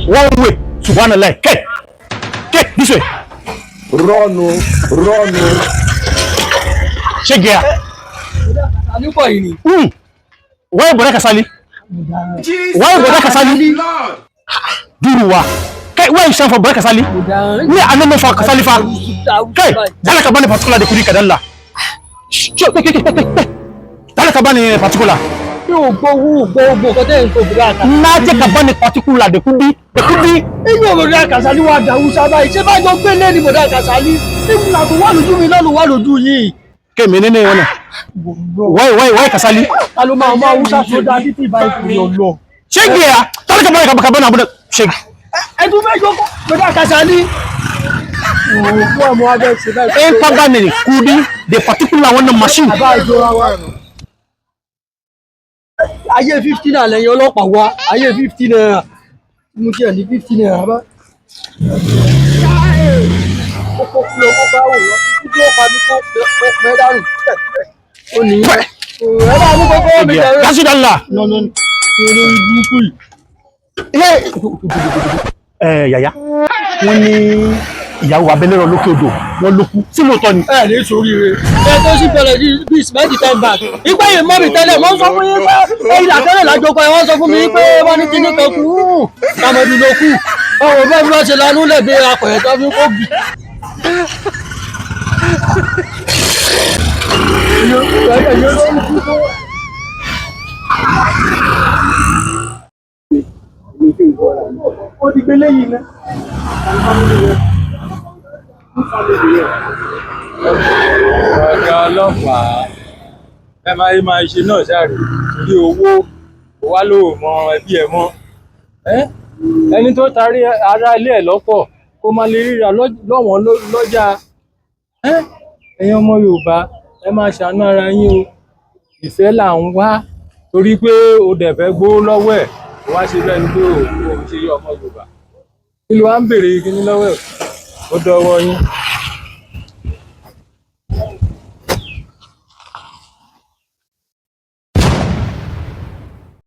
one way. Subhanallah. Okay. Okay, this way. Run. Check here. Why Boda Kasali? Why Boda Kasali? Duruwa. Okay, why you stand for Boda Kasali? Me, I don't know for Kasali fa. Okay, dala kabani particular de kudi kadalla. Okay. Dala kabani particular. Yóò gbowó kọ́tẹ́ nǹkan òbúrò àkàsálí. Láti kabani particular de kudi. Ẹ̀yin òbúrò àkàsálí wà dàwùsá báyìí. Ṣé bá jọ gbé lẹ́ni bòdà àkàsálí? Ìmúlà tó wà lójú mi lọ́nu wà lójú yìí. Okay, menene wannan? Why Kasali? Ta ló máa Hausa tó dá títí báyìí kò lọ. Shege ya. Dala kabani abu da shege. Ẹ tún fẹ́ jókòó bòdà àkàsálí. Òkú àmọ́ abẹ́ ṣe báyìí. Kabani kudi de particular wannan machine. Bàbá ìjọra wa nù. Ayé 50 naira lẹ́yìn ọlọ́pàá wa. Ayé 50 naira. Mo tiẹ̀ ní 50 naira bá. Kókó kú lọ kó bá wò lọ. Títí ó pa mí kó pẹ́ dànù. Ó ní. Ẹ bá mú kókó mi jẹ́. Kasudalla. No. Burúkú yìí. Yàyà. Wọ́n ní ìyàwó abẹ́lẹ́rọ̀ lókè odò. Wọ́n ló kú. Sí lóòótọ́ ni. Ẹ ní sórí rẹ̀. Ẹ tó sì bẹ̀rẹ̀ bí ìsìmẹ́ntì time back. Ìgbà yìí mọ́ mi tẹ́lẹ̀, wọ́n sọ fún yín pé ẹ̀yìn àtẹ́lẹ̀ lájọpọ̀ ẹ̀ wọ́n sọ fún mi pé wọ́n ní kíní kan kú. Kàmọ́dù ló kù. Ọ̀rọ̀ bẹ́ẹ̀ bí wọ́n ṣe lanú lẹ̀bi akọ̀yẹ̀ tó fi kó bì. Ó ti gbé lẹ́yìn náà. Ọ̀gá ọlọ́pàá ẹ máa ṣe náà sáré torí owó wá ló mọ ẹbí ẹ mọ́ ẹni tó tarí ara ilé ẹ̀ lọ́pọ̀ kó má lè ríra lọ́wọ́n lọ́jà ẹ̀yin ọmọ Yorùbá ẹ máa ṣàánú ara yín o ìfẹ́ là ń wá torí pé o dẹ̀ fẹ́ gbówó lọ́wọ́ ẹ̀ wá ṣe bẹ́ẹ̀ ni pé o ṣe ọmọ Yorùbá kí ló wá ń béèrè kíní lọ́wọ́ ẹ̀ ó dọwọ́ yín.